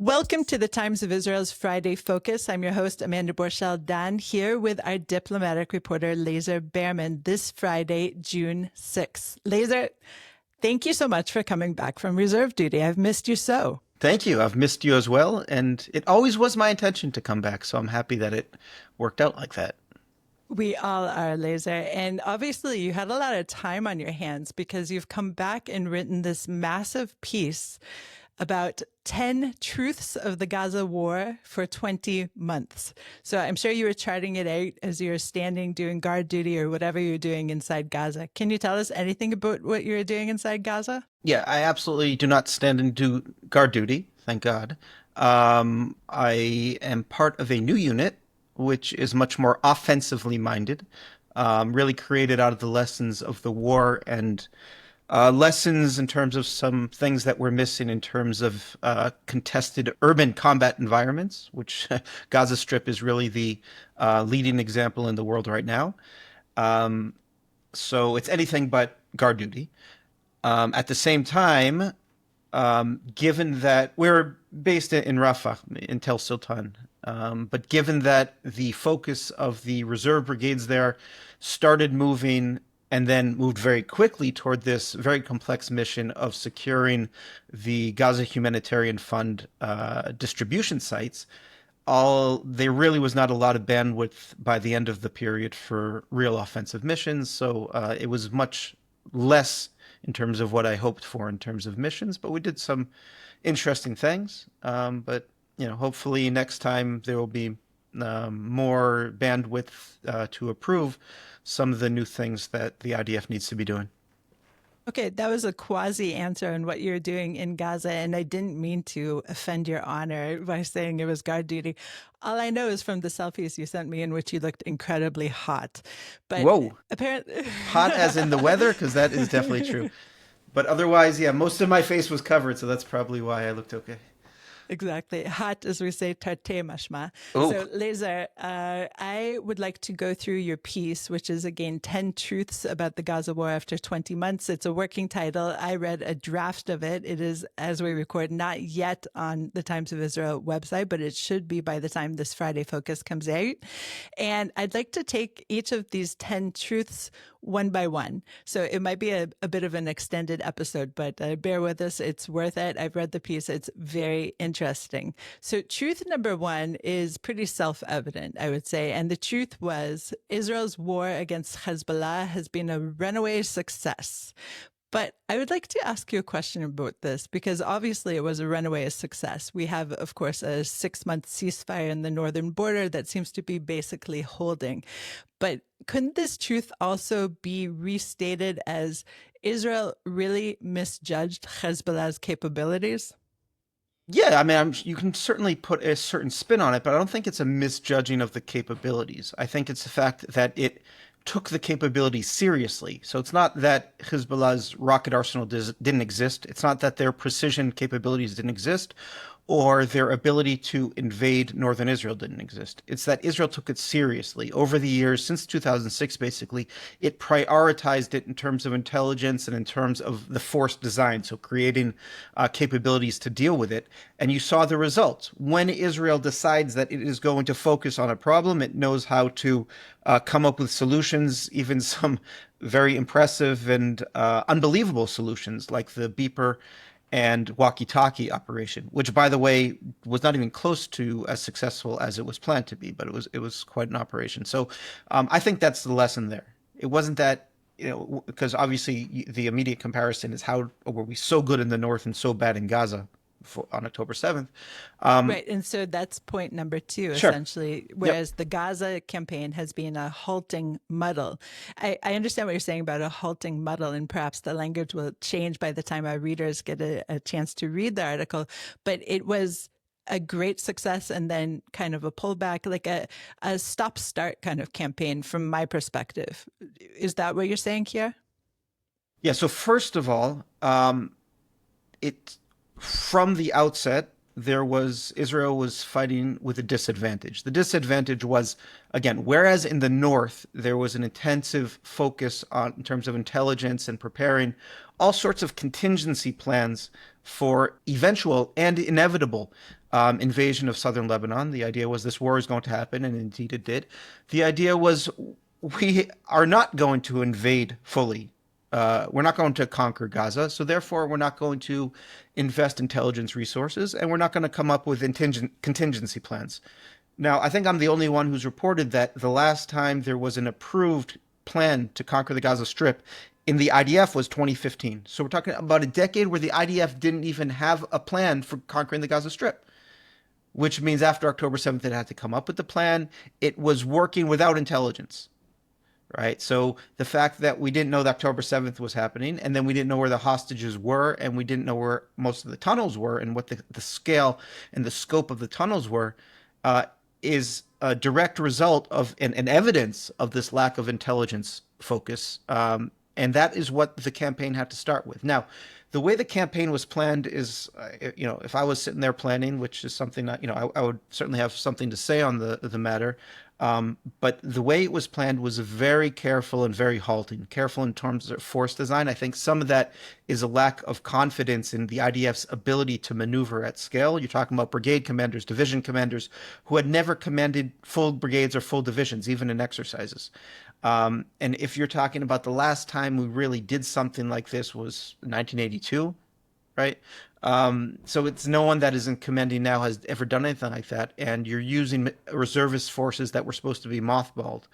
Welcome to the Times of Israel's Friday Focus. I'm your host, Amanda Borschel-Dan, here with our diplomatic reporter, Lazar Berman, this Friday, June 6th. Lazar, thank you so much for coming back from reserve duty. I've missed you so. Thank you. I've missed you as well. And it always was my intention to come back. So I'm happy that it worked out like that. We all are, Lazar. And obviously, you had a lot of time on your hands because you've come back and written this massive piece about 10 truths of the Gaza war for 20 months. So I'm sure you were charting it out as you were standing doing guard duty or whatever you're doing inside Gaza. Can you tell us anything about what you were doing inside Gaza? I absolutely do not stand and do guard duty, thank God. I am part of a new unit, which is much more offensively minded, really created out of the lessons of the war and lessons in terms of some things that we're missing in terms of contested urban combat environments, which Gaza Strip is really the leading example in the world right now. So it's anything but guard duty. At the same time, given that we're based in Rafah, in Tel Sultan, but given that the focus of the reserve brigades there started moving and then moved very quickly toward this very complex mission of securing the Gaza Humanitarian Fund distribution sites, there really was not a lot of bandwidth by the end of the period for real offensive missions. So it was much less in terms of what I hoped for in terms of missions, but we did some interesting things. But hopefully next time there will be more bandwidth to approve some of the new things that the IDF needs to be doing. Okay, that was a quasi answer on what you're doing in Gaza, and I didn't mean to offend your honor by saying it was guard duty. All I know is from the selfies you sent me in which you looked incredibly hot. But Whoa. Apparently Hot as in the weather, because that is definitely true. But otherwise, yeah, most of my face was covered, so that's probably why I looked okay. Exactly. Hot, as we say, tarte mashma. Oh. So, Lazar, I would like to go through your piece, which is, again, 10 Truths About the Gaza War After 20 Months. It's a working title. I read a draft of it. It is, as we record, not yet on the Times of Israel website, but it should be by the time this Friday Focus comes out. And I'd like to take each of these 10 truths one by one. So it might be a bit of an extended episode, but bear with us. It's worth it. I've read the piece. It's very interesting. So truth number one is pretty self-evident, I would say. And the truth was Israel's war against Hezbollah has been a runaway success. But I would like to ask you a question about this, because obviously it was a runaway success. We have, of course, a 6-month ceasefire in the northern border that seems to be basically holding. But couldn't this truth also be restated as Israel really misjudged Hezbollah's capabilities? Yeah, I mean, you can certainly put a certain spin on it, but I don't think it's a misjudging of the capabilities. I think it's the fact that it took the capabilities seriously. So it's not that Hezbollah's rocket arsenal didn't exist. It's not that their precision capabilities didn't exist or their ability to invade northern Israel didn't exist. It's that Israel took it seriously. Over the years, since 2006, basically, it prioritized it in terms of intelligence and in terms of the force design, so creating capabilities to deal with it. And you saw the results. When Israel decides that it is going to focus on a problem, it knows how to come up with solutions, even some very impressive and unbelievable solutions, like the beeper and walkie-talkie operation, which, by the way, was not even close to as successful as it was planned to be, but it was quite an operation. So I think that's the lesson there. It wasn't that, because obviously the immediate comparison is how were we so good in the north and so bad in Gaza on October 7th. Right. And so that's point number two, Sure. essentially, whereas the Gaza campaign has been a halting muddle. I understand what you're saying about a halting muddle, and perhaps the language will change by the time our readers get a chance to read the article. But it was a great success and then kind of a pullback, like a stop-start kind of campaign from my perspective. Is that what you're saying here? Yeah. So first of all, from the outset, Israel was fighting with a disadvantage. The disadvantage was, again, whereas in the north there was an intensive focus in terms of intelligence and preparing, all sorts of contingency plans for eventual and inevitable invasion of southern Lebanon. The idea was this war is going to happen, and indeed it did. The idea was we are not going to invade fully. We're not going to conquer Gaza, so therefore we're not going to invest intelligence resources, and we're not going to come up with contingency plans. Now, I think I'm the only one who's reported that the last time there was an approved plan to conquer the Gaza Strip in the IDF was 2015. So we're talking about a decade where the IDF didn't even have a plan for conquering the Gaza Strip, which means after October 7th, it had to come up with the plan. It was working without intelligence, right? So the fact that we didn't know that October 7th was happening, and then we didn't know where the hostages were, and we didn't know where most of the tunnels were and what the scale and the scope of the tunnels were, is a direct result of and evidence of this lack of intelligence focus. And that is what the campaign had to start with. Now, the way the campaign was planned is, if I was sitting there planning, which is something that, I would certainly have something to say on the matter. But the way it was planned was very careful and very halting. Careful in terms of force design. I think some of that is a lack of confidence in the IDF's ability to maneuver at scale. You're talking about brigade commanders, division commanders who had never commanded full brigades or full divisions, even in exercises. And if you're talking about the last time we really did something like this was 1982, right? So it's no one that is in commanding now has ever done anything like that. And you're using reservist forces that were supposed to be mothballed.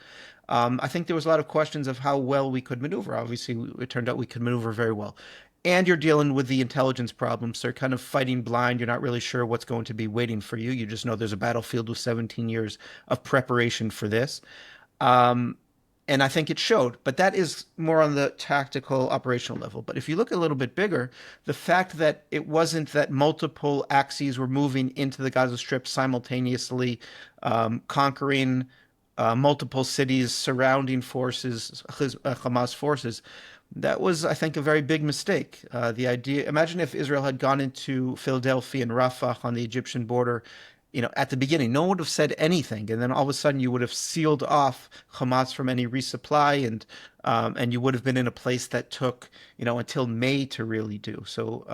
I think there was a lot of questions of how well we could maneuver. Obviously, it turned out we could maneuver very well. And you're dealing with the intelligence problems. So you're kind of fighting blind. You're not really sure what's going to be waiting for you. You just know there's a battlefield with 17 years of preparation for this. And I think it showed, but that is more on the tactical operational level. But if you look a little bit bigger, the fact that it wasn't that multiple axes were moving into the Gaza Strip simultaneously, conquering multiple cities, surrounding forces, Hamas forces, that was, I think, a very big mistake. The idea, imagine if Israel had gone into Philadelphia and Rafah on the Egyptian border, at the beginning, no one would have said anything, and then all of a sudden you would have sealed off Hamas from any resupply, and you would have been in a place that took until May to really do so,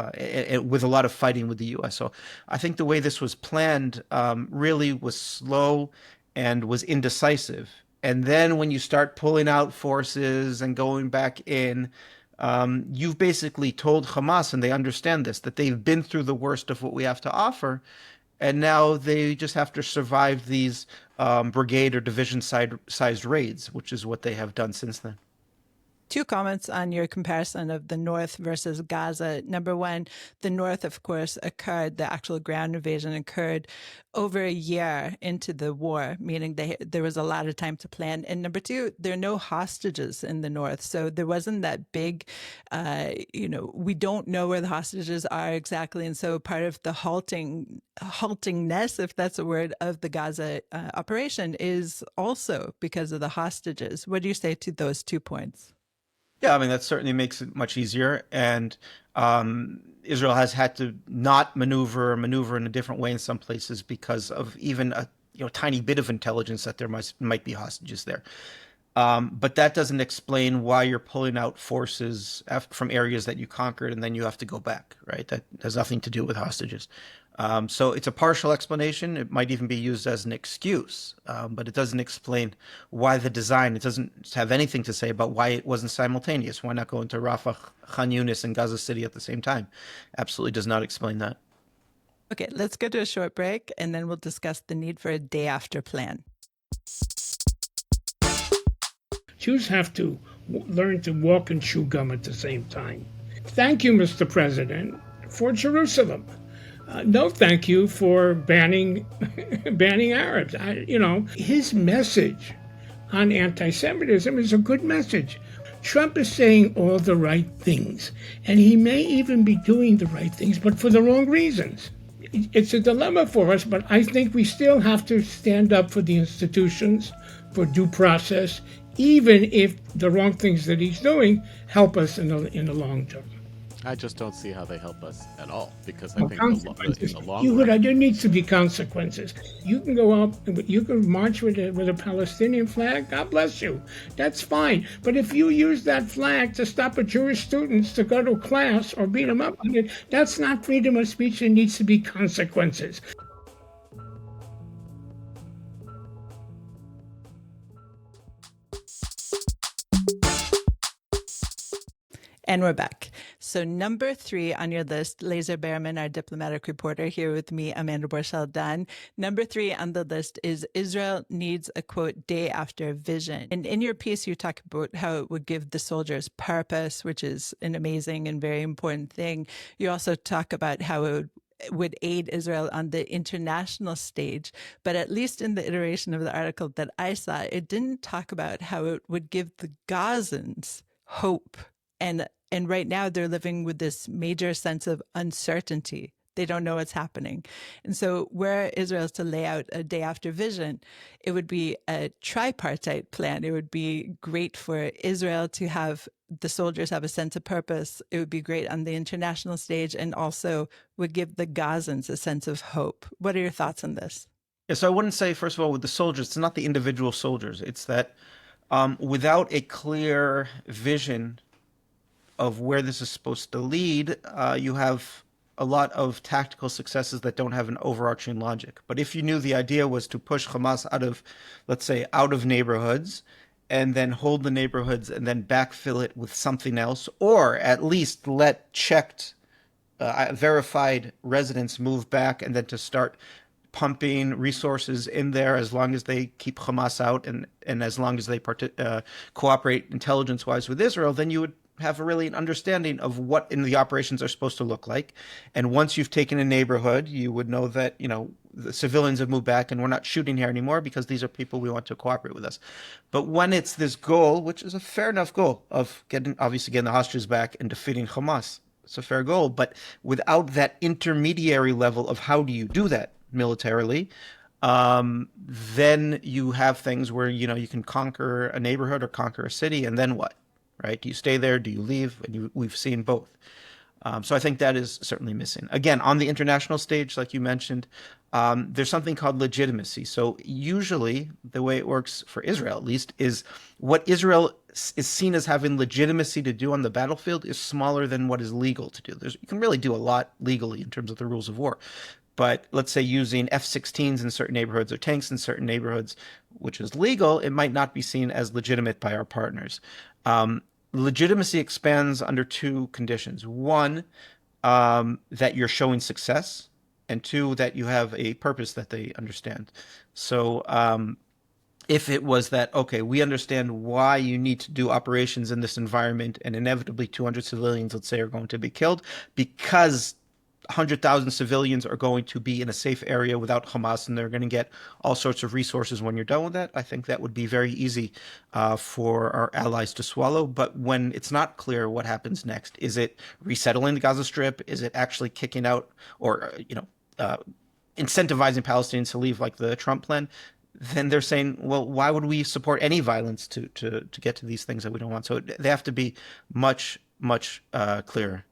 with a lot of fighting with the U.S. So I think the way this was planned really was slow and was indecisive. And then when you start pulling out forces and going back in, you've basically told Hamas, and they understand this, that they've been through the worst of what we have to offer. And now they just have to survive these brigade or division-sized raids, which is what they have done since then. Two comments on your comparison of the North versus Gaza. Number one, the North, of course, the actual ground invasion occurred over a year into the war, meaning there was a lot of time to plan. And number two, there are no hostages in the North. So there wasn't that big, we don't know where the hostages are exactly. And so part of the haltingness, if that's a word, of the Gaza operation is also because of the hostages. What do you say to those 2 points? Yeah, I mean, that certainly makes it much easier. And Israel has had to not maneuver in a different way in some places because of even a tiny bit of intelligence that there might be hostages there. But that doesn't explain why you're pulling out forces from areas that you conquered and then you have to go back, right? That has nothing to do with hostages. So it's a partial explanation. It might even be used as an excuse, but it doesn't explain why the design. It doesn't have anything to say about why it wasn't simultaneous. Why not go into Rafah, Khan Yunis, and Gaza City at the same time? Absolutely does not explain that. Okay, let's go to a short break, and then we'll discuss the need for a day after plan. Jews have to learn to walk and chew gum at the same time. Thank you, Mr. President, for Jerusalem. No, thank you for banning Arabs. His message on anti-Semitism is a good message. Trump is saying all the right things, and he may even be doing the right things, but for the wrong reasons. It's a dilemma for us, but I think we still have to stand up for the institutions, for due process, even if the wrong things that he's doing help us in the long term. I just don't see how they help us at all, because I No think consequences. in the long run, There needs to be consequences. You can go up, you can march with a Palestinian flag. God bless you. That's fine. But if you use that flag to stop a Jewish students to go to class or beat them up, that's not freedom of speech. There needs to be consequences. And we're back. So number 3 on your list, Lazar Berman, our diplomatic reporter, here with me, Amanda Borschel-Dan. Number 3 on the list is Israel needs a, quote, day after vision. And in your piece, you talk about how it would give the soldiers purpose, which is an amazing and very important thing. You also talk about how it would aid Israel on the international stage. But at least in the iteration of the article that I saw, it didn't talk about how it would give the Gazans hope. And right now they're living with this major sense of uncertainty. They don't know what's happening. And so were Israel to lay out a day after vision, it would be a tripartite plan. It would be great for Israel to have the soldiers have a sense of purpose. It would be great on the international stage, and also would give the Gazans a sense of hope. What are your thoughts on this? Yeah, so I wouldn't say, first of all, with the soldiers, it's not the individual soldiers. It's that without a clear vision of where this is supposed to lead, you have a lot of tactical successes that don't have an overarching logic. But if you knew the idea was to push Hamas out of, let's say, out of neighborhoods, and then hold the neighborhoods and then backfill it with something else, or at least let checked, verified residents move back, and then to start pumping resources in there as long as they keep Hamas out, and as long as they cooperate intelligence-wise with Israel, then you would have really an understanding of what in the operations are supposed to look like. And once you've taken a neighborhood, you would know that, the civilians have moved back and we're not shooting here anymore because these are people we want to cooperate with us. But when it's this goal, which is a fair enough goal of getting the hostages back and defeating Hamas, it's a fair goal. But without that intermediary level of how do you do that militarily, then you have things where, you can conquer a neighborhood or conquer a city, and then what? Right? Do you stay there? Do you leave? And we've seen both. So I think that is certainly missing. Again, on the international stage, like you mentioned, there's something called legitimacy. So usually the way it works for Israel, at least, is what Israel is seen as having legitimacy to do on the battlefield is smaller than what is legal to do. You can really do a lot legally in terms of the rules of war. But let's say using F-16s in certain neighborhoods or tanks in certain neighborhoods, which is legal, it might not be seen as legitimate by our partners. Legitimacy expands under 2 conditions. One, that you're showing success, and 2, that you have a purpose that they understand. So if it was that, okay, we understand why you need to do operations in this environment, and inevitably 200 civilians, let's say, are going to be killed because 100,000 civilians are going to be in a safe area without Hamas, and they're going to get all sorts of resources when you're done with that. I think that would be very easy for our allies to swallow. But when it's not clear what happens next, is it resettling the Gaza Strip? Is it actually kicking out or incentivizing Palestinians to leave, like the Trump plan? Then they're saying, well, why would we support any violence to get to these things that we don't want? So they have to be much, much clearer.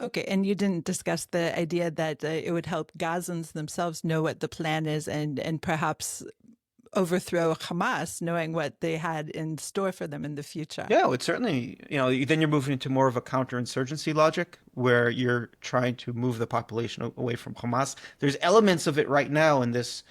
Okay, and you didn't discuss the idea that it would help Gazans themselves know what the plan is, and perhaps overthrow Hamas, knowing what they had in store for them in the future. Yeah, it's certainly, then you're moving into more of a counterinsurgency logic where you're trying to move the population away from Hamas. There's elements of it right now in this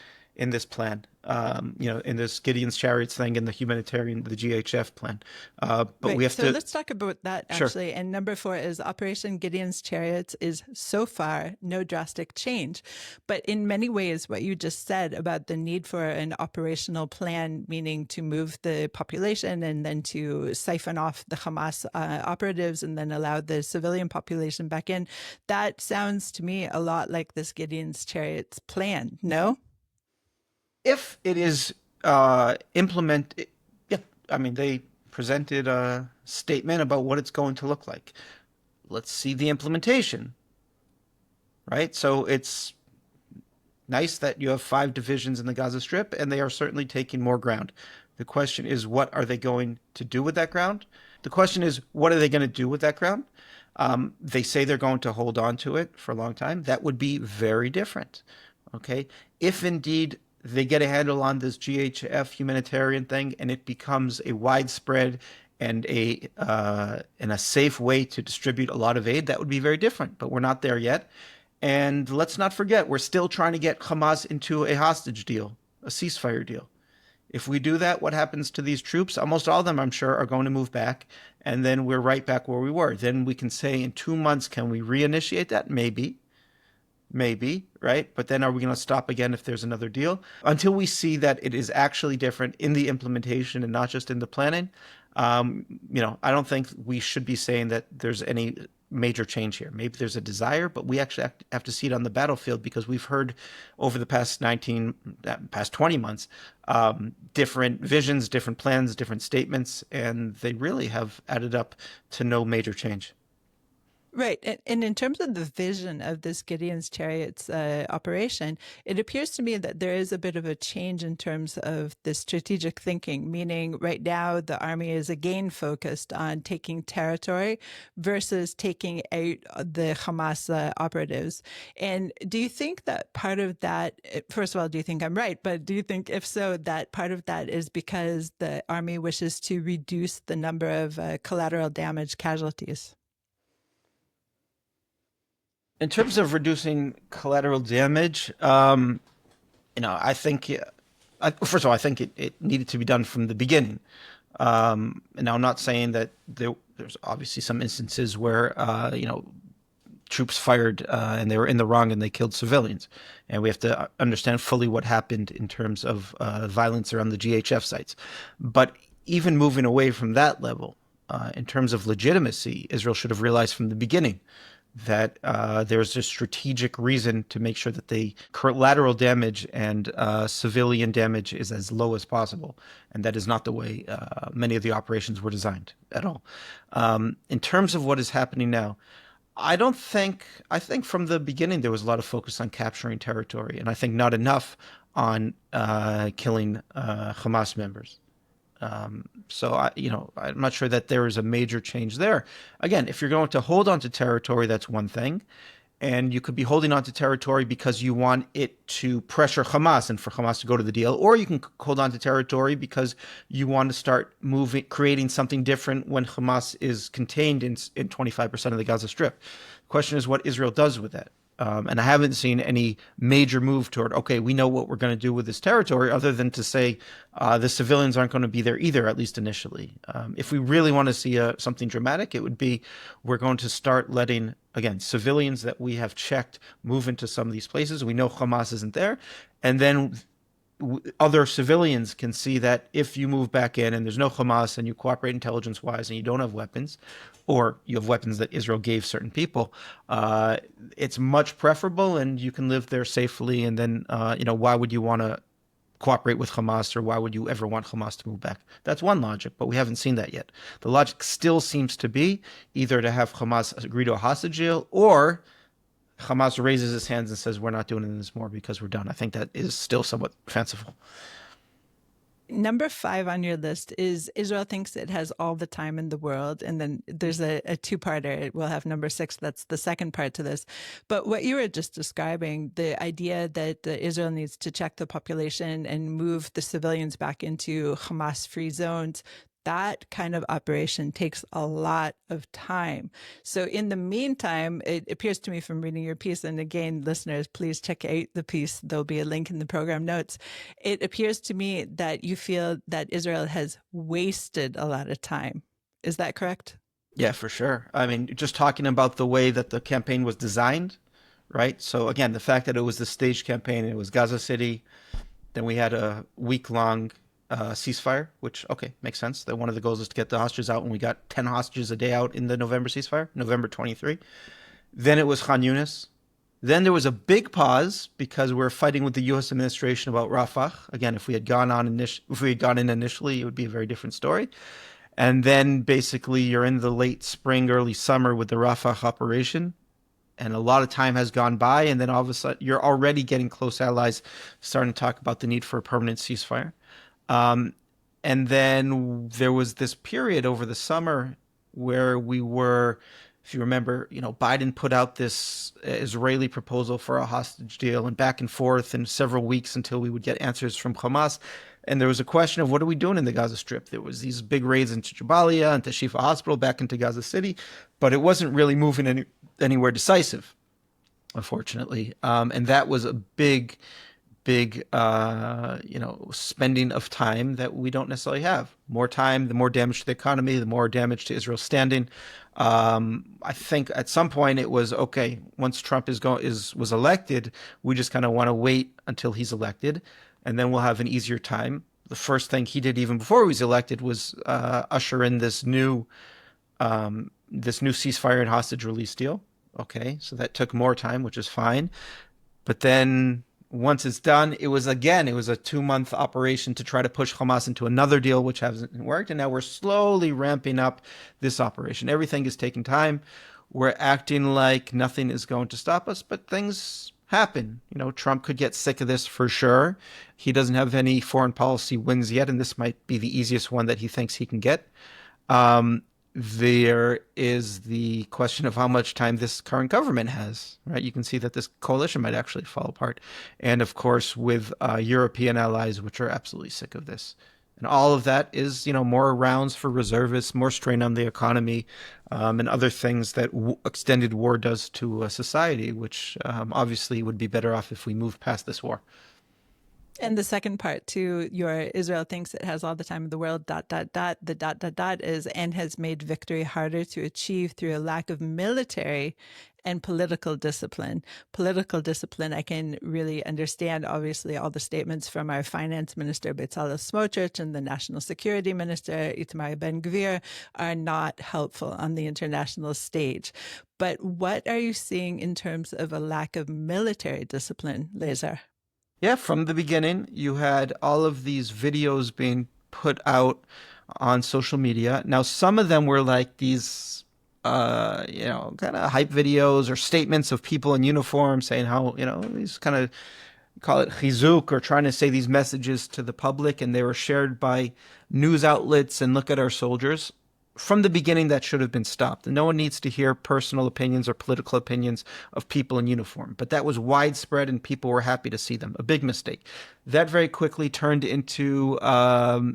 plan, in this Gideon's Chariots thing, in the GHF plan. But right. we have so let's talk about that, actually. Sure. And number 4 is Operation Gideon's Chariots is so far no drastic change. But in many ways, what you just said about the need for an operational plan, meaning to move the population and then to siphon off the Hamas operatives and then allow the civilian population back in, that sounds to me a lot like this Gideon's Chariots plan, no? If it is implemented, yeah, I mean, they presented a statement about what it's going to look like. Let's see the implementation, right? So it's nice that you have 5 divisions in the Gaza Strip, and they are certainly taking more ground. The question is, what are they going to do with that ground? The question is, what are they going to do with that ground? They say they're going to hold on to it for a long time. That would be very different. Okay. If indeed they get a handle on this GHF humanitarian thing and it becomes a widespread and a safe way to distribute a lot of aid, that would be very different. But we're not there yet. And let's not forget, we're still trying to get Hamas into a hostage deal, a ceasefire deal. If we do that, what happens to these troops? Almost all of them, I'm sure, are going to move back. And then we're right back where we were. Then we can say in 2 months, can we reinitiate that? Maybe, right? But then are we going to stop again if there's another deal? Until we see that it is actually different in the implementation and not just in the planning, I don't think we should be saying that there's any major change here. Maybe there's a desire, but we actually have to see it on the battlefield, because we've heard over the past 20 months, different visions, different plans, different statements, and they really have added up to no major change. Right. And in terms of the vision of this Gideon's Chariots operation, it appears to me that there is a bit of a change in terms of the strategic thinking, meaning right now the army is again focused on taking territory versus taking out the Hamas operatives. And do you think that part of that, first of all, do you think I'm right? But do you think, if so, that part of that is because the army wishes to reduce the number of collateral damage casualties? In terms of reducing collateral damage, I think, first of all, I think it needed to be done from the beginning. And now I'm not saying that there's obviously some instances where, troops fired and they were in the wrong and they killed civilians. And we have to understand fully what happened in terms of violence around the GHF sites. But even moving away from that level, in terms of legitimacy, Israel should have realized from the beginning that there's a strategic reason to make sure that the collateral damage and civilian damage is as low as possible. And that is not the way many of the operations were designed at all. In terms of what is happening now, I think from the beginning there was a lot of focus on capturing territory, and I think not enough on killing Hamas members. So I'm not sure that there is a major change there. Again, if you're going to hold on to territory, that's one thing. And you could be holding on to territory because you want it to pressure Hamas and for Hamas to go to the deal. Or you can hold on to territory because you want to start creating something different when Hamas is contained in 25% of the Gaza Strip. The question is what Israel does with that. And I haven't seen any major move toward, okay, we know what we're going to do with this territory, other than to say the civilians aren't going to be there either, at least initially. If we really want to see something dramatic, it would be we're going to start letting, again, civilians that we have checked move into some of these places. We know Hamas isn't there. And then other civilians can see that if you move back in and there's no Hamas and you cooperate intelligence-wise and you don't have weapons, or you have weapons that Israel gave certain people, it's much preferable and you can live there safely. And then, why would you want to cooperate with Hamas, or why would you ever want Hamas to move back? That's one logic, but we haven't seen that yet. The logic still seems to be either to have Hamas agree to a hostage deal, or Hamas raises its hands and says, we're not doing this more because we're done. I think that is still somewhat fanciful. Number 5 on your list is Israel thinks it has all the time in the world. And then there's a two-parter. We'll have number 6. That's the second part to this. But what you were just describing, the idea that Israel needs to check the population and move the civilians back into Hamas-free zones, that kind of operation takes a lot of time. So in the meantime, it appears to me from reading your piece, and again, listeners, please check out the piece. There'll be a link in the program notes. It appears to me that you feel that Israel has wasted a lot of time. Is that correct? Yeah, for sure. I mean, just talking about the way that the campaign was designed, right? So again, the fact that it was the staged campaign, it was Gaza City, then we had a week-long ceasefire, which, okay, makes sense. That one of the goals is to get the hostages out, and we got 10 hostages a day out in the November ceasefire, November 23. Then it was Khan Yunis. Then there was a big pause because we're fighting with the U.S. administration about Rafah. Again, if we had gone in initially, it would be a very different story. And then basically you're in the late spring, early summer with the Rafah operation. And a lot of time has gone by, and then all of a sudden you're already getting close allies starting to talk about the need for a permanent ceasefire. And then there was this period over the summer where we were If you remember, Biden put out this Israeli proposal for a hostage deal, and back and forth in several weeks until we would get answers from Hamas. And there was a question of what are we doing in the Gaza Strip? There was these big raids into Jabalia, into Shifa Hospital, back into Gaza City, but it wasn't really moving anywhere decisive, unfortunately. And that was a big spending of time that we don't necessarily have. More time, the more damage to the economy, the more damage to Israel's standing. I think at some point it was okay. Once Trump was elected, we just kind of want to wait until he's elected, and then we'll have an easier time. The first thing he did, even before he was elected, was usher in this new ceasefire and hostage release deal. Okay, so that took more time, which is fine. But then once it's done, it was a 2-month operation to try to push Hamas into another deal, which hasn't worked. And now we're slowly ramping up this operation. Everything is taking time. We're acting like nothing is going to stop us, but things happen. Trump could get sick of this for sure. He doesn't have any foreign policy wins yet, and this might be the easiest one that he thinks he can get. There is the question of how much time this current government has, right? You can see that this coalition might actually fall apart. And of course, with European allies, which are absolutely sick of this. And all of that is, more rounds for reservists, more strain on the economy, and other things that extended war does to a society, which obviously would be better off if we moved past this war. And the second part to your Israel thinks it has all the time in the world, ... The ... is and has made victory harder to achieve through a lack of military and political discipline. Political discipline, I can really understand, obviously, all the statements from our finance minister, Bezalel Smotrich, and the national security minister, Itamar Ben-Gvir, are not helpful on the international stage. But what are you seeing in terms of a lack of military discipline, Lazar? Yeah, from the beginning, you had all of these videos being put out on social media. Now, some of them were like these, kind of hype videos or statements of people in uniform saying how, these kind of call it chizuk, or trying to say these messages to the public, and they were shared by news outlets and look at our soldiers. From the beginning, that should have been stopped. And no one needs to hear personal opinions or political opinions of people in uniform. But that was widespread, and people were happy to see them. A big mistake. That very quickly turned into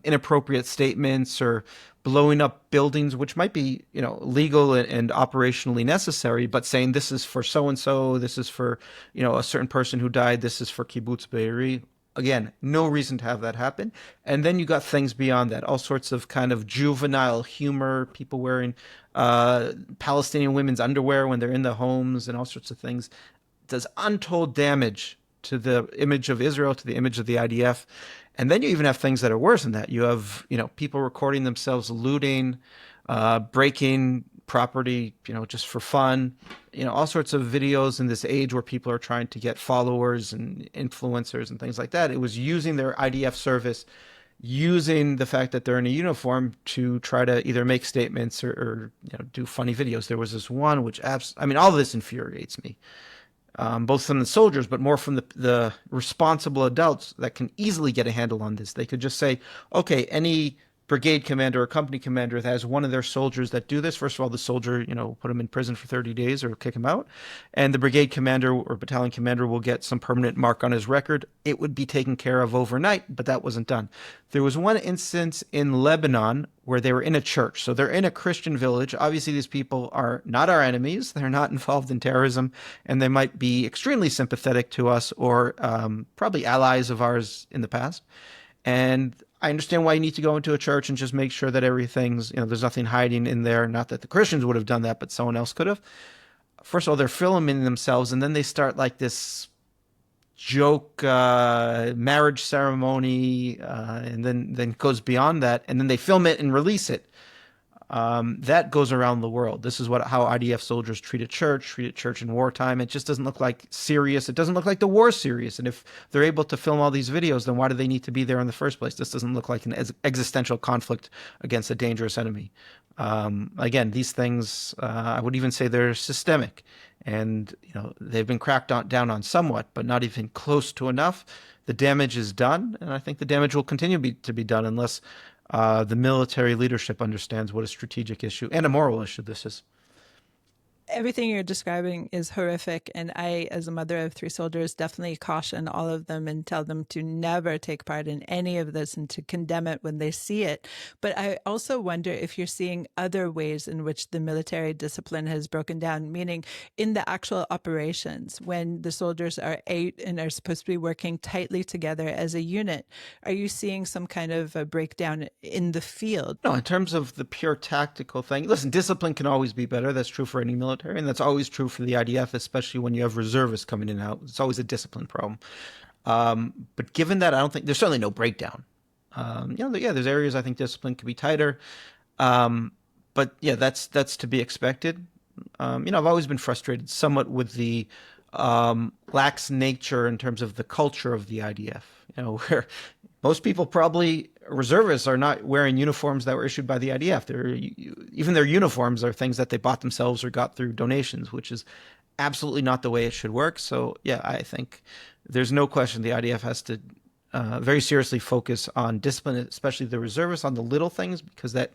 inappropriate statements or blowing up buildings, which might be, legal and operationally necessary, but saying this is for so-and-so, this is for, a certain person who died, this is for Kibbutz Be'eri. Again, no reason to have that happen. And then you got things beyond that, all sorts of kind of juvenile humor, people wearing Palestinian women's underwear when they're in the homes, and all sorts of things. It does untold damage to the image of Israel, to the image of the IDF. And then you even have things that are worse than that. You have, people recording themselves looting, breaking property, just for fun, all sorts of videos in this age where people are trying to get followers and influencers and things like that. It was using their IDF service, using the fact that they're in a uniform to try to either make statements or do funny videos. There was this one which all of this infuriates me, both from the soldiers, but more from the responsible adults that can easily get a handle on this. They could just say, okay, any brigade commander or company commander that has one of their soldiers that do this, first of all, the soldier, put him in prison for 30 days or kick him out. And the brigade commander or battalion commander will get some permanent mark on his record. It would be taken care of overnight, but that wasn't done. There was one instance in Lebanon where they were in a church. So they're in a Christian village. Obviously, these people are not our enemies. They're not involved in terrorism, and they might be extremely sympathetic to us or probably allies of ours in the past. And I understand why you need to go into a church and just make sure that everything's, there's nothing hiding in there. Not that the Christians would have done that, but someone else could have. First of all, they're filming themselves, and then they start like this joke marriage ceremony, and then it goes beyond that, and then they film it and release it. That goes around the world. This is how IDF soldiers treat a church in wartime. It just doesn't look like serious. It doesn't look like the war's serious. And if they're able to film all these videos, then why do they need to be there in the first place? This doesn't look like an existential conflict against a dangerous enemy. Again, these things, I would even say they're systemic, and they've been cracked down on somewhat, but not even close to enough. The damage is done, and I think the damage will continue to be done unless the military leadership understands what a strategic issue and a moral issue this is. Everything you're describing is horrific. And I, as a mother of 3 soldiers, definitely caution all of them and tell them to never take part in any of this and to condemn it when they see it. But I also wonder if you're seeing other ways in which the military discipline has broken down, meaning in the actual operations, when the soldiers are out and are supposed to be working tightly together as a unit. Are you seeing some kind of a breakdown in the field? No, in terms of the pure tactical thing, listen, discipline can always be better. That's true for any military, and that's always true for the IDF, especially when you have reservists coming in and out. It's always a discipline problem. But given that, I don't think there's certainly no breakdown. There's areas I think discipline could be tighter. But yeah, that's to be expected. I've always been frustrated somewhat with the lax nature in terms of the culture of the IDF. Where most people probably reservists are not wearing uniforms that were issued by the IDF. Even their uniforms are things that they bought themselves or got through donations, which is absolutely not the way it should work. So yeah, I think there's no question the IDF has to very seriously focus on discipline, especially the reservists, on the little things, because that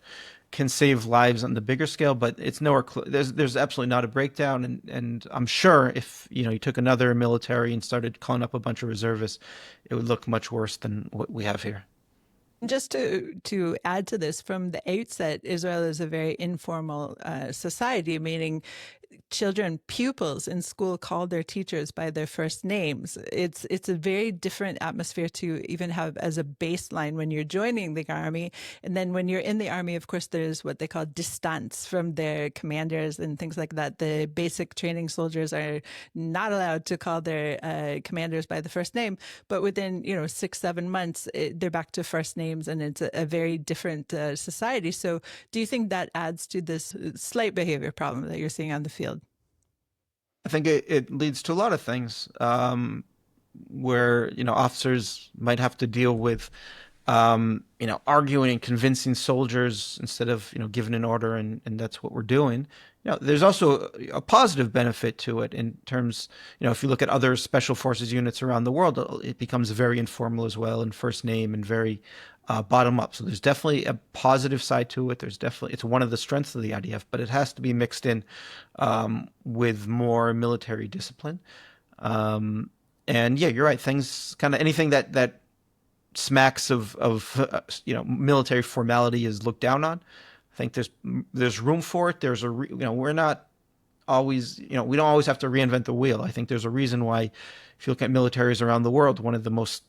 can save lives on the bigger scale. But it's nowhere there's absolutely not a breakdown, and I'm sure if you took another military and started calling up a bunch of reservists, it would look much worse than what we have here. Just to add to this, from the outset, Israel is a very informal society, meaning children, pupils in school call their teachers by their first names. It's a very different atmosphere to even have as a baseline when you're joining the army. And then when you're in the army, of course, there's what they call distance from their commanders and things like that. The basic training soldiers are not allowed to call their commanders by the first name, but within 6-7 months, they're back to first names, and it's a very different society. So do you think that adds to this slight behavior problem that you're seeing on the field? I think it leads to a lot of things where officers might have to deal with arguing and convincing soldiers instead of giving an order, and that's what we're doing. There's also a positive benefit to it in terms, if you look at other special forces units around the world, it becomes very informal as well, and first name, and very bottom up. So there's definitely a positive side to it. It's one of the strengths of the IDF, but it has to be mixed in with more military discipline. And yeah, you're right. Things anything that smacks of military formality is looked down on. I think there's room for it. We're not always, we don't always have to reinvent the wheel. I think there's a reason why, if you look at militaries around the world, one of the most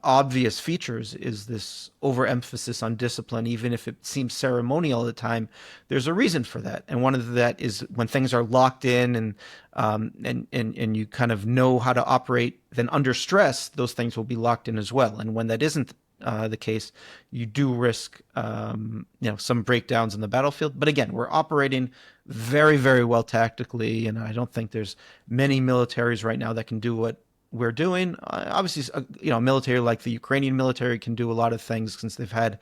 obvious features is this overemphasis on discipline, even if it seems ceremonial at the time. There's a reason for that, and one of that is when things are locked in and you kind of know how to operate. Then under stress, those things will be locked in as well. And when that isn't the case, you do risk some breakdowns in the battlefield. But again, we're operating very, very well tactically, and I don't think there's many militaries right now that can do what we're doing. Obviously, a military like the Ukrainian military can do a lot of things since they've had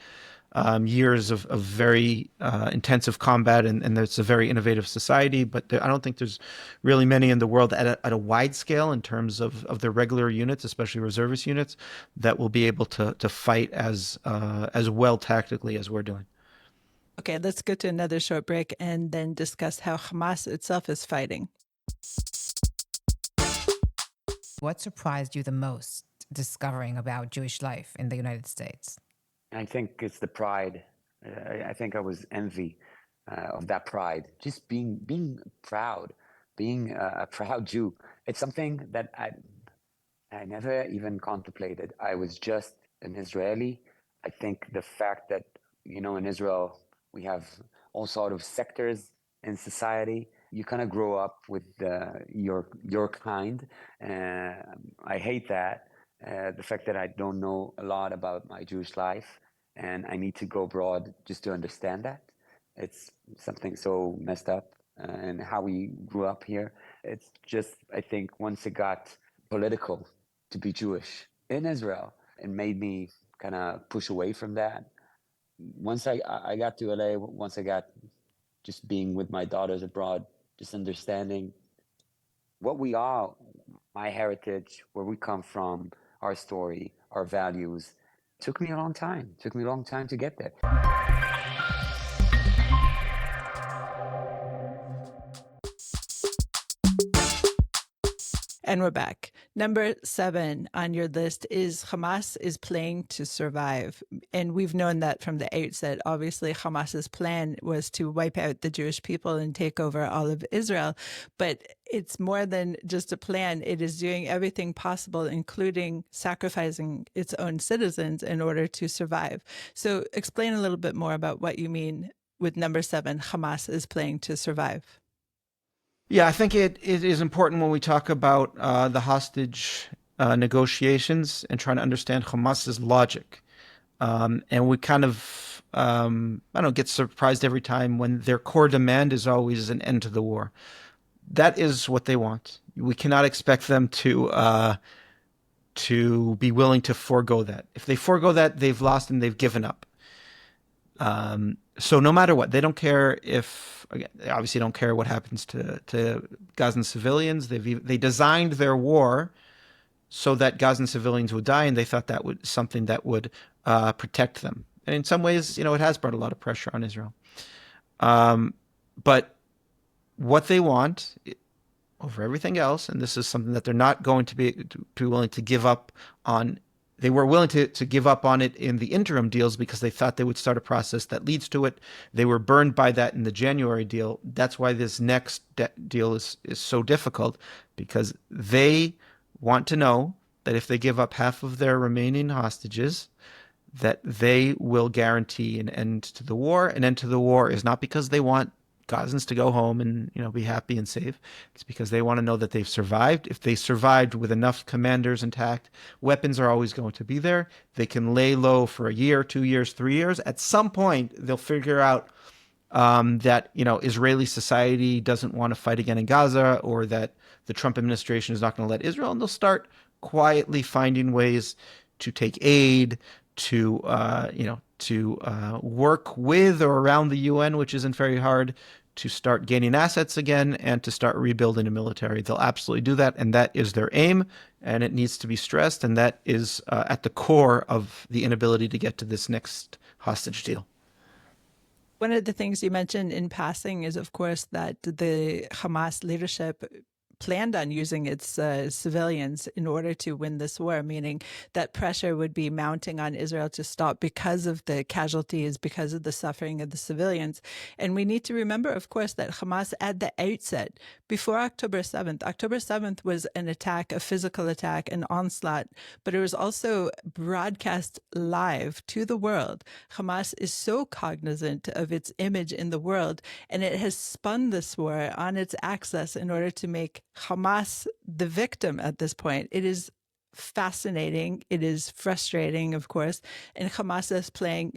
years of very intensive combat, and it's a very innovative society. But I don't think there's really many in the world at a wide scale in terms of their regular units, especially reservist units, that will be able to fight as well tactically as we're doing. Okay, let's go to another short break and then discuss how Hamas itself is fighting. What surprised you the most discovering about Jewish life in the United States? I think it's the pride. I think I was envy of that pride. Just being proud, being a proud Jew. It's something that I never even contemplated. I was just an Israeli. I think the fact that, in Israel, we have all sort of sectors in society. You kind of grow up with your kind. I hate that. The fact that I don't know a lot about my Jewish life, and I need to go abroad just to understand that. It's something so messed up, and how we grew up here. It's just, I think, once it got political to be Jewish in Israel, it made me kind of push away from that. Once I got to LA, once I got just being with my daughters abroad, just understanding what we are, my heritage, where we come from, our story, our values. Took me a long time. Took me a long time to get there. And we're back. Number 7 on your list is Hamas is playing to survive. And we've known that from the outset. Obviously, Hamas's plan was to wipe out the Jewish people and take over all of Israel. But it's more than just a plan. It is doing everything possible, including sacrificing its own citizens in order to survive. So explain a little bit more about what you mean with number 7, Hamas is playing to survive. Yeah, I think it is important when we talk about the hostage negotiations and trying to understand Hamas's logic. And we kind of, get surprised every time when their core demand is always an end to the war. That is what they want. We cannot expect them to be willing to forego that. If they forego that, they've lost and they've given up. So no matter what, they don't care if, again, they obviously don't care what happens to Gazan civilians. They designed their war so that Gazan civilians would die, and they thought that would something that would protect them. And in some ways, it has brought a lot of pressure on Israel. But what they want over everything else, and this is something that they're not going to be willing to give up on. They were willing to give up on it in the interim deals because they thought they would start a process that leads to it. They were burned by that in the January deal. That's why this next deal is so difficult, because they want to know that if they give up half of their remaining hostages, that they will guarantee an end to the war. An end to the war is not because they want Gazans to go home and be happy and safe. It's because they want to know that they've survived. If they survived with enough commanders intact, weapons are always going to be there. They can lay low for a year, 2 years, 3 years. At some point, they'll figure out that Israeli society doesn't want to fight again in Gaza, or that the Trump administration is not going to let Israel, and they'll start quietly finding ways to take aid, to work with or around the UN, which isn't very hard, to start gaining assets again and to start rebuilding a military. They'll absolutely do that, and that is their aim, and it needs to be stressed, and that is at the core of the inability to get to this next hostage deal. One of the things you mentioned in passing is, of course, that the Hamas leadership planned on using its civilians in order to win this war, meaning that pressure would be mounting on Israel to stop because of the casualties, because of the suffering of the civilians. And we need to remember, of course, that Hamas at the outset, before October 7th was an attack, a physical attack, an onslaught, but it was also broadcast live to the world. Hamas is so cognizant of its image in the world, and it has spun this war on its axis in order to make Hamas the victim at this point. It is fascinating. It is frustrating, of course. And Hamas is playing,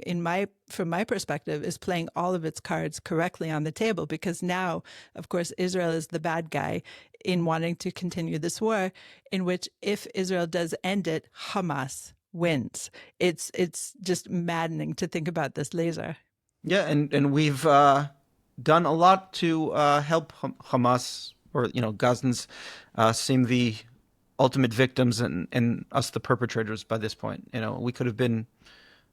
from my perspective, is playing all of its cards correctly on the table, because now, of course, Israel is the bad guy in wanting to continue this war, in which if Israel does end it, Hamas wins. It's just maddening to think about this, Lazar. Yeah, and we've done a lot to help Hamas, or Gazans seem the ultimate victims and us the perpetrators by this point. We could have been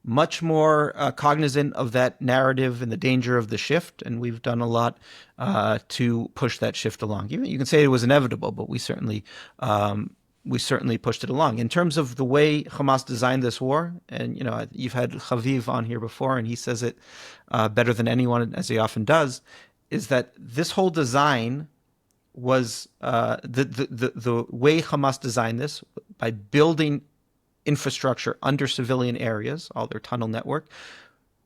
much more cognizant of that narrative and the danger of the shift, and we've done a lot to push that shift along. Even you can say it was inevitable, but we certainly pushed it along. In terms of the way Hamas designed this war, and you've had Chaviv on here before, and he says it better than anyone, as he often does, is that this whole design was the way Hamas designed this, by building infrastructure under civilian areas, all their tunnel network,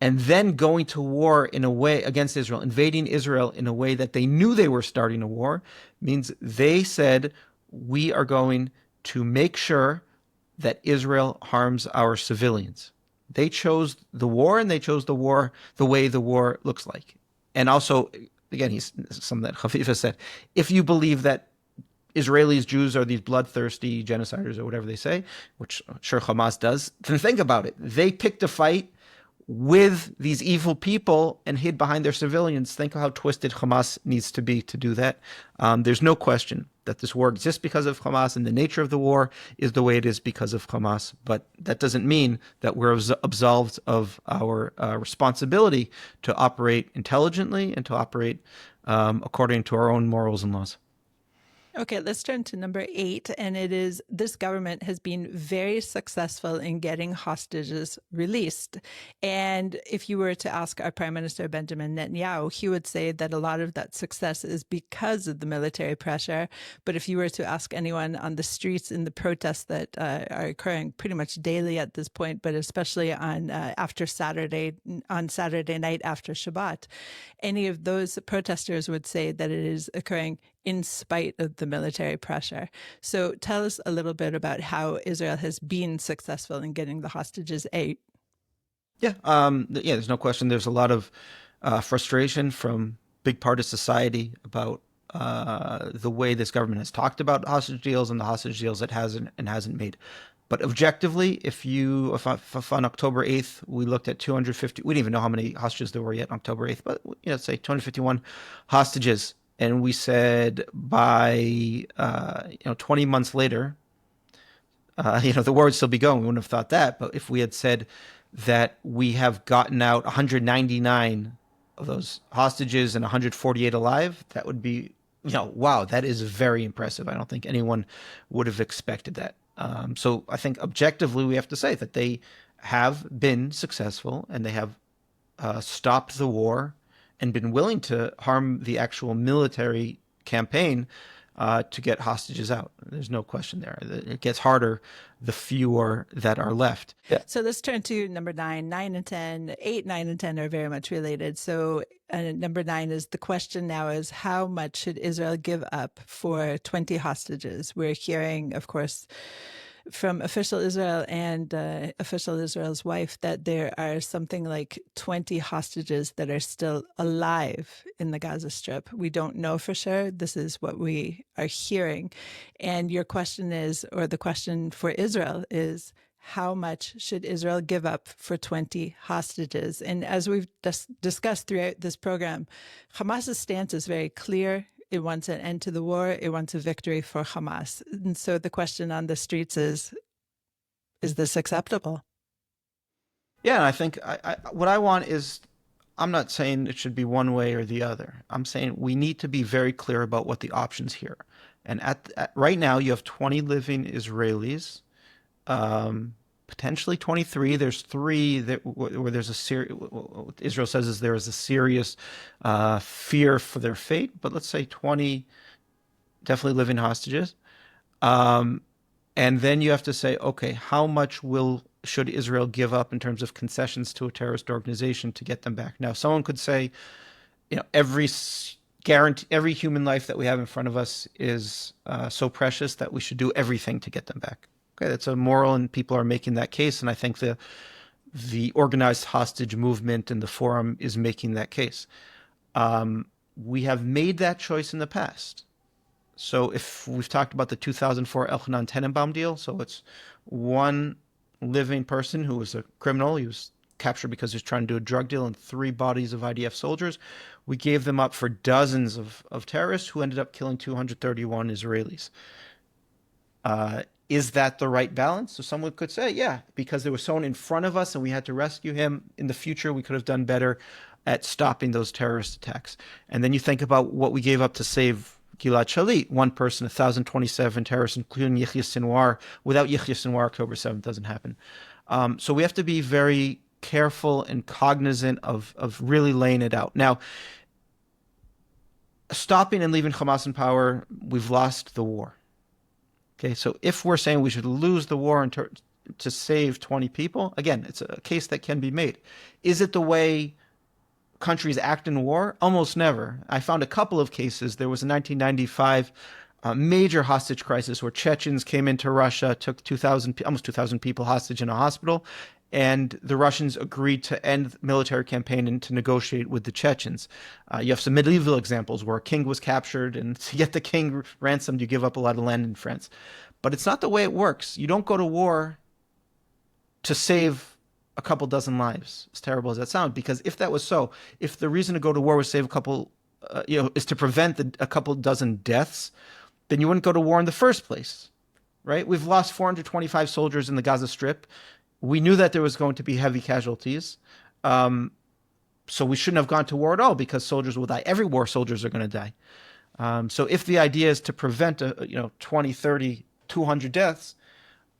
and then going to war in a way against Israel, invading Israel in a way that they knew they were starting a war, means they said, we are going to make sure that Israel harms our civilians. They chose the war, and they chose the war the way the war looks like. And also, again, he's something that Hafifa said, if you believe that Israelis, Jews are these bloodthirsty genociders or whatever they say, which sure Hamas does, then think about it. They picked a fight with these evil people and hid behind their civilians. Think of how twisted Hamas needs to be to do that. There's no question that this war exists because of Hamas, and the nature of the war is the way it is because of Hamas. But that doesn't mean that we're absolved of our responsibility to operate intelligently and to operate according to our own morals and laws. Okay, let's turn to number 8. And it is this government has been very successful in getting hostages released. And if you were to ask our Prime Minister Benjamin Netanyahu, he would say that a lot of that success is because of the military pressure. But if you were to ask anyone on the streets in the protests that are occurring pretty much daily at this point, but especially on Saturday night after Shabbat, any of those protesters would say that it is occurring in spite of the military pressure. So tell us a little bit about how Israel has been successful in getting the hostages out. Yeah, there's no question. There's a lot of frustration from big part of society about the way this government has talked about hostage deals and the hostage deals it hasn't and hasn't made. But objectively, if on October 8th, we looked at 250, we didn't even know how many hostages there were yet on October 8th, but let's say 251 hostages. And we said by, 20 months later, the war would still be going. We wouldn't have thought that. But if we had said that we have gotten out 199 of those hostages and 148 alive, that would be, wow, that is very impressive. I don't think anyone would have expected that. So I think objectively we have to say that they have been successful and they have stopped the war and been willing to harm the actual military campaign to get hostages out. There's no question there. It gets harder the fewer that are left. Yeah. So let's turn to number 9, 9 and 10. 8, 9, and 10 are very much related. So number 9 is the question now is how much should Israel give up for 20 hostages? We're hearing, of course, from official Israel and official Israel's wife that there are something like 20 hostages that are still alive in the Gaza Strip. We don't know for sure. This is what we are hearing. And your question is, or the question for Israel is, how much should Israel give up for 20 hostages? And as we've discussed throughout this program, Hamas's stance is very clear. It wants an end to the war. It wants a victory for Hamas. And so the question on the streets is this acceptable? Yeah, and I think what I want is, I'm not saying it should be one way or the other. I'm saying we need to be very clear about what the options here. And right now, you have 20 living Israelis, potentially 23. There's 3 where there's what Israel says is there is a serious fear for their fate. But let's say 20 definitely living hostages. And then you have to say, okay, how much should Israel give up in terms of concessions to a terrorist organization to get them back? Now, someone could say, every human life that we have in front of us is so precious that we should do everything to get them back. Okay, that's a moral, and people are making that case, and I think the organized hostage movement and the forum is making that case. We have made that choice in the past. So if we've talked about the 2004 Elchanan Tenenbaum deal, so it's one living person who was a criminal. He was captured because he was trying to do a drug deal, and 3 bodies of IDF soldiers. We gave them up for dozens of terrorists who ended up killing 231 Israelis. Is that the right balance? So someone could say, yeah, because there was someone in front of us and we had to rescue him. In the future, we could have done better at stopping those terrorist attacks. And then you think about what we gave up to save Gilad Shalit, one person, 1,027 terrorists, including Yahya Sinwar. Without Yahya Sinwar, October 7th doesn't happen. So we have to be very careful and cognizant of really laying it out. Now, stopping and leaving Hamas in power, we've lost the war. Okay, so if we're saying we should lose the war to save 20 people, again, it's a case that can be made. Is it the way countries act in war? Almost never. I found a couple of cases. There was a 1995 major hostage crisis where Chechens came into Russia, took almost 2,000 people hostage in a hospital, and the Russians agreed to end the military campaign and to negotiate with the Chechens. You have some medieval examples where a king was captured, and to get the king ransomed, you give up a lot of land in France. But it's not the way it works. You don't go to war to save a couple dozen lives, as terrible as that sounds, because if that was so, if the reason to go to war was save a couple, is to prevent a couple dozen deaths, then you wouldn't go to war in the first place, right? We've lost 425 soldiers in the Gaza Strip. We knew that there was going to be heavy casualties. So we shouldn't have gone to war at all because soldiers will die. Every war, soldiers are going to die. So if the idea is to prevent 20, 30, 200 deaths,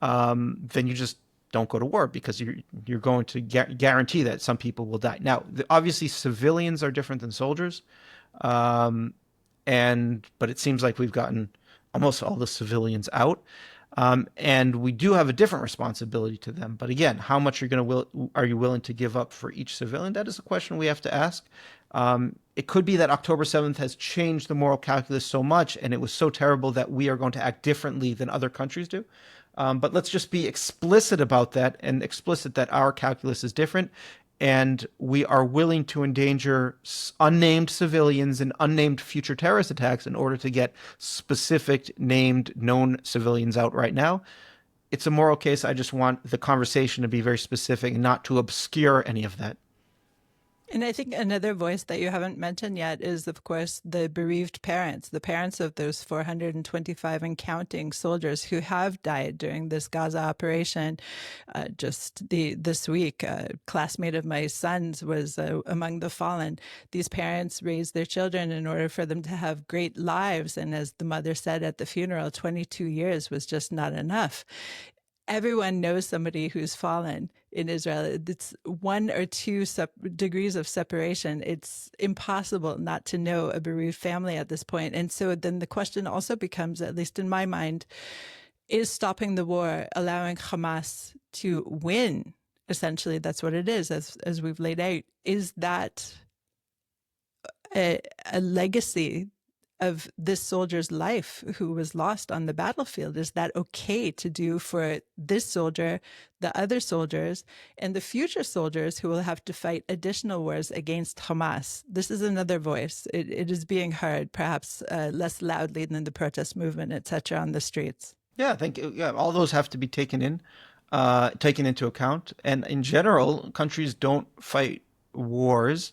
then you just don't go to war, because you're going to guarantee that some people will die. Now, obviously, civilians are different than soldiers, but it seems like we've gotten almost all the civilians out, and we do have a different responsibility to them. But again, how much are you willing to give up for each civilian? That is a question we have to ask. It could be that October 7th has changed the moral calculus so much, and it was so terrible that we are going to act differently than other countries do. But let's just be explicit about that, and explicit that our calculus is different, and we are willing to endanger unnamed civilians and unnamed future terrorist attacks in order to get specific named known civilians out right now. It's a moral case. I just want the conversation to be very specific and not to obscure any of that. And I think another voice that you haven't mentioned yet is, of course, the bereaved parents, the parents of those 425 and counting soldiers who have died during this Gaza operation. This week, a classmate of my son's was among the fallen. These parents raised their children in order for them to have great lives. And as the mother said at the funeral, 22 years was just not enough. Everyone knows somebody who's fallen in Israel. It's 1 or 2 degrees of separation. It's impossible not to know a bereaved family at this point. And so then the question also becomes, at least in my mind, is stopping the war, allowing Hamas to win? Essentially, that's what it is, as we've laid out. Is that a legacy of this soldier's life who was lost on the battlefield? Is that okay to do for this soldier, the other soldiers, and the future soldiers who will have to fight additional wars against Hamas? This is another voice. It is being heard, perhaps less loudly than the protest movement, etc., on the streets. Yeah, I think all those have to be taken into account. And in general, countries don't fight wars,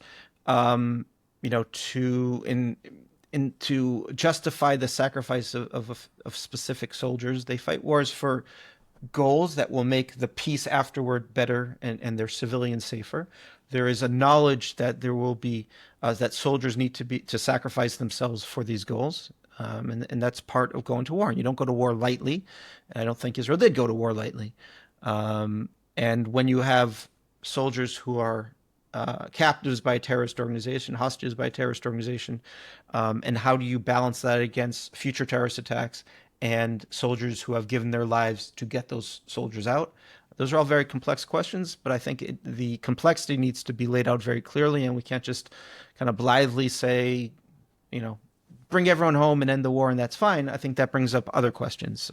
to justify the sacrifice of specific soldiers. They fight wars for goals that will make the peace afterward better and their civilians safer. There is a knowledge that there will be that soldiers need to sacrifice themselves for these goals, and that's part of going to war. And you don't go to war lightly. And I don't think Israel did go to war lightly. And when you have soldiers who are captives by a terrorist organization, hostages by a terrorist organization, and how do you balance that against future terrorist attacks and soldiers who have given their lives to get those soldiers out? Those are all very complex questions, but I think the complexity needs to be laid out very clearly, and we can't just kind of blithely say, bring everyone home and end the war, and that's fine. I think that brings up other questions.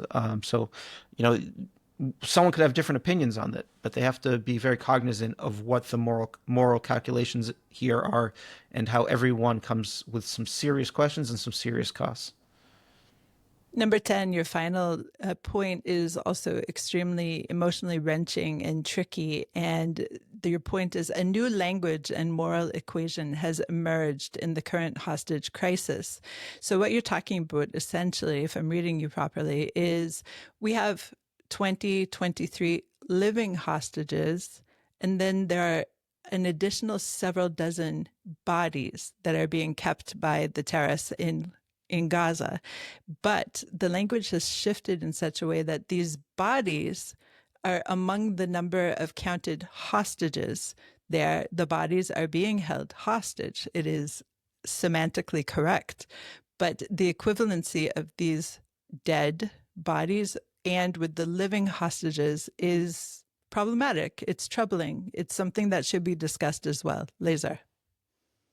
Someone could have different opinions on that, but they have to be very cognizant of what the moral calculations here are, and how everyone comes with some serious questions and some serious costs. Number 10, your final point is also extremely emotionally wrenching and tricky. And your point is a new language and moral equation has emerged in the current hostage crisis. So what you're talking about, essentially, if I'm reading you properly, is we have 23 living hostages, and then there are an additional several dozen bodies that are being kept by the terrorists in Gaza. But the language has shifted in such a way that these bodies are among the number of counted hostages there. The bodies are being held hostage. It is semantically correct. But the equivalency of these dead bodies and with the living hostages is problematic. It's troubling. It's something that should be discussed as well. Lazar.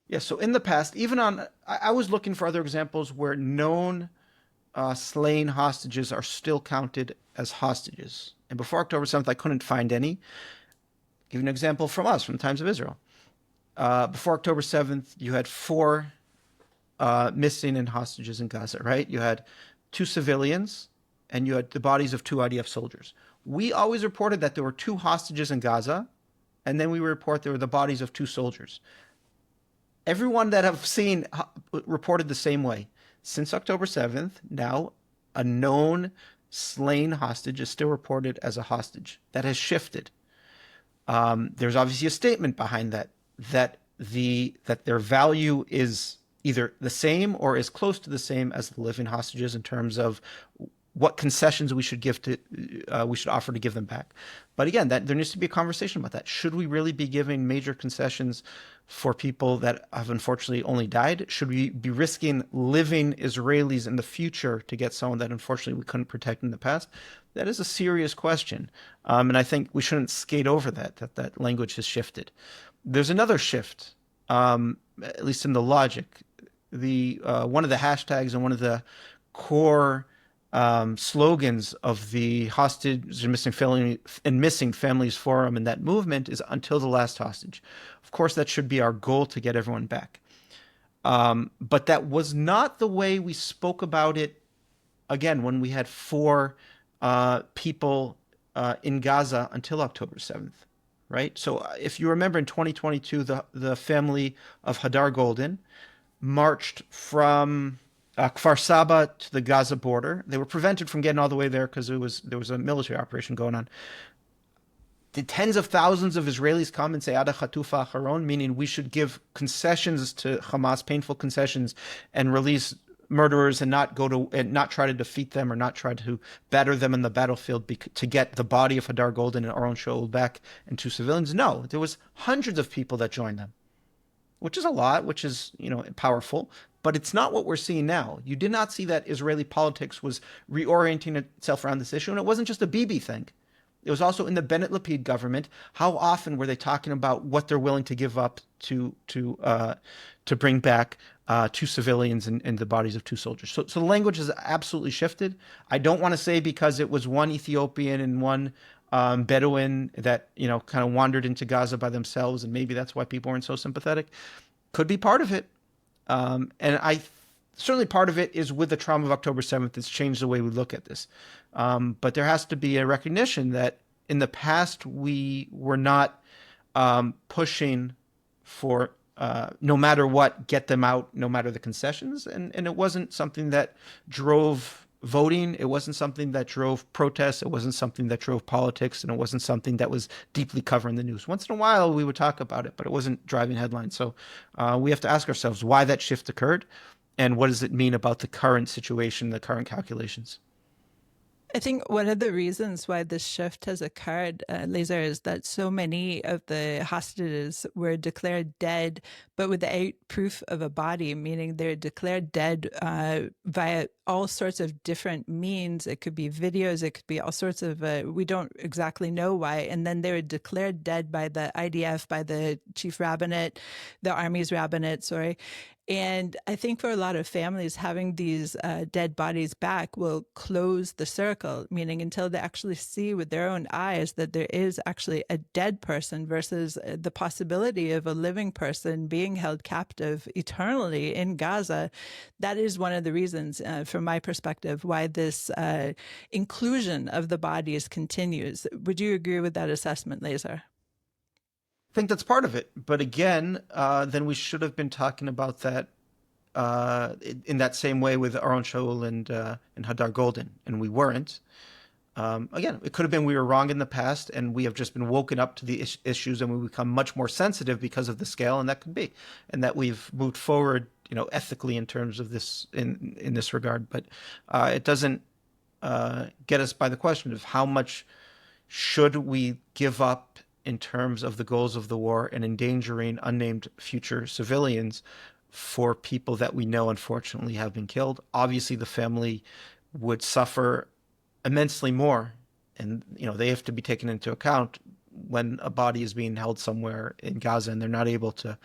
Yeah, so in the past, I was looking for other examples where known slain hostages are still counted as hostages. And before October 7th, I couldn't find any. Give you an example from us, from the Times of Israel. Before October 7th, you had 4 missing and hostages in Gaza, right? You had 2 civilians, and you had the bodies of 2 IDF soldiers. We always reported that there were 2 hostages in Gaza, and then we report there were the bodies of 2 soldiers. Everyone that I've seen reported the same way. Since October 7th, now a known slain hostage is still reported as a hostage. That has shifted. There's obviously a statement behind that their value is either the same or as close to the same as the living hostages in terms of what concessions we should offer to give them back. But again, that there needs to be a conversation about that. Should we really be giving major concessions for people that have unfortunately only died? Should we be risking living Israelis in the future to get someone that unfortunately we couldn't protect in the past? That is a serious question. And I think we shouldn't skate over that language has shifted. There's another shift, at least in the logic. One of the hashtags and one of the core slogans of the Hostage and Missing Families Forum and that movement is "Until the Last Hostage." Of course, that should be our goal to get everyone back. But that was not the way we spoke about it, again, when we had 4 people in Gaza until October 7th, right? So if you remember in 2022, the family of Hadar Golden marched from Kfar Saba to the Gaza border. They were prevented from getting all the way there because there was a military operation going on. Did tens of thousands of Israelis come and say Ada Chatufa Acharon, meaning we should give concessions to Hamas, painful concessions, and release murderers and not try to defeat them or not try to batter them in the battlefield to get the body of Hadar Golden and Oron Shaul back and 2 civilians? No, there was hundreds of people that joined them, which is a lot, which is, powerful, but it's not what we're seeing now. You did not see that Israeli politics was reorienting itself around this issue, and it wasn't just a Bibi thing. It was also in the Bennett-Lapid government. How often were they talking about what they're willing to give up to bring back 2 civilians and the bodies of 2 soldiers? So the language has absolutely shifted. I don't want to say because it was one Ethiopian and one Bedouin that kind of wandered into Gaza by themselves, and maybe that's why people weren't so sympathetic. Could be part of it, and certainly part of it is with the trauma of October 7th. It's changed the way we look at this, but there has to be a recognition that in the past we were not pushing for no matter what, get them out, no matter the concessions, and it wasn't something that drove voting. It wasn't something that drove protests. It wasn't something that drove politics, and it wasn't something that was deeply covering the news. Once in a while, we would talk about it, but it wasn't driving headlines. So we have to ask ourselves why that shift occurred, and what does it mean about the current situation, the current calculations. I think one of the reasons why this shift has occurred, Lazar, is that so many of the hostages were declared dead, but without proof of a body, meaning they're declared dead via all sorts of different means. It could be videos, it could be all sorts of, we don't exactly know why. And then they were declared dead by the IDF, by the chief rabbinate, the army's rabbinate, sorry. And I think for a lot of families, having these dead bodies back will close the circle, meaning until they actually see with their own eyes that there is actually a dead person versus the possibility of a living person being held captive eternally in Gaza. That is one of the reasons, from my perspective, why this inclusion of the bodies continues. Would you agree with that assessment, Lazar? I think that's part of it. But again, then we should have been talking about that in that same way with Oron Shaul and Hadar Golden, and we weren't. Again, it could have been we were wrong in the past, and we have just been woken up to the issues, and we become much more sensitive because of the scale, and that could be, and that we've moved forward, ethically in terms of this in this regard. But it doesn't get us by the question of how much should we give up in terms of the goals of the war and endangering unnamed future civilians for people that we know unfortunately have been killed. Obviously, the family would suffer immensely more, and they have to be taken into account when a body is being held somewhere in Gaza and they're not able to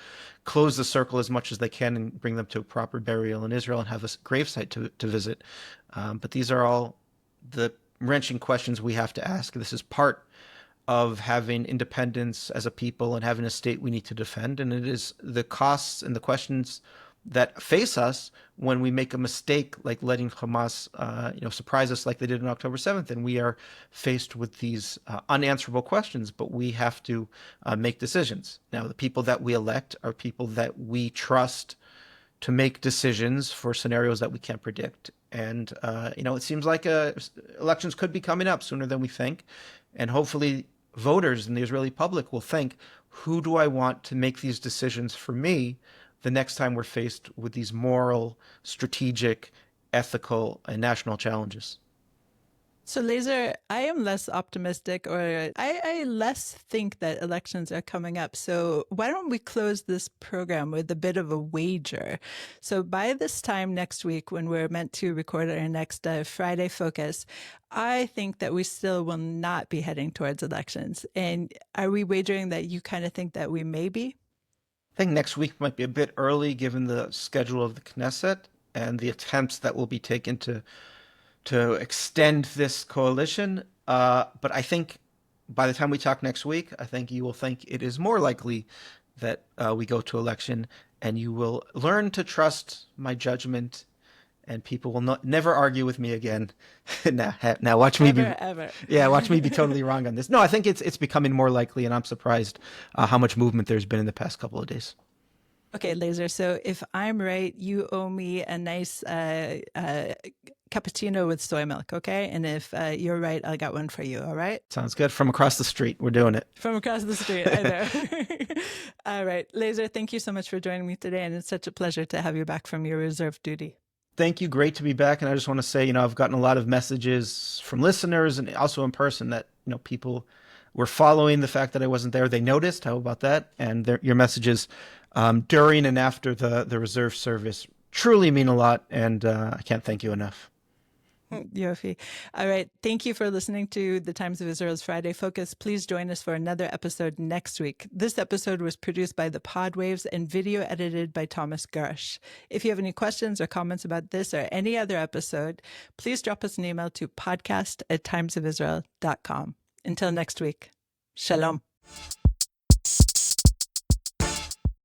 close the circle as much as they can and bring them to a proper burial in Israel and have a gravesite to visit. But these are all the wrenching questions we have to ask. This is part of having independence as a people and having a state we need to defend. And it is the costs and the questions that face us when we make a mistake, like letting Hamas, surprise us like they did on October 7th. And we are faced with these unanswerable questions, but we have to make decisions. Now, the people that we elect are people that we trust to make decisions for scenarios that we can't predict. And, it seems like elections could be coming up sooner than we think. And hopefully voters in the Israeli public will think, who do I want to make these decisions for me the next time we're faced with these moral, strategic, ethical, and national challenges. So, Lazar, I am less optimistic, or I less think that elections are coming up. So why don't we close this program with a bit of a wager? So by this time next week, when we're meant to record our next Friday Focus, I think that we still will not be heading towards elections. And are we wagering that you kind of think that we may be? I think next week might be a bit early given the schedule of the Knesset and the attempts that will be taken to extend this coalition. But I think by the time we talk next week, I think you will think it is more likely that we go to election, and you will learn to trust my judgment, and people will never argue with me again. now watch me ever. Yeah, watch me be totally wrong on this. No, I think it's becoming more likely, and I'm surprised how much movement there's been in the past couple of days. Okay, Lazar. So if I'm right, you owe me a nice cappuccino with soy milk, okay? And if you're right, I got one for you, all right? Sounds good. From across the street, we're doing it. From across the street, I know. All right. Lazar, thank you so much for joining me today, and it's such a pleasure to have you back from your reserve duty. Thank you. Great to be back. And I just want to say, I've gotten a lot of messages from listeners and also in person that, people were following the fact that I wasn't there. They noticed. How about that? And your messages during and after the reserve service truly mean a lot. And I can't thank you enough. Yofi. All right. Thank you for listening to the Times of Israel's Friday Focus. Please join us for another episode next week. This episode was produced by the Podwaves and video edited by Thomas Girsch. If you have any questions or comments about this or any other episode, please drop us an email to podcast@timesofisrael.com. Until next week, shalom.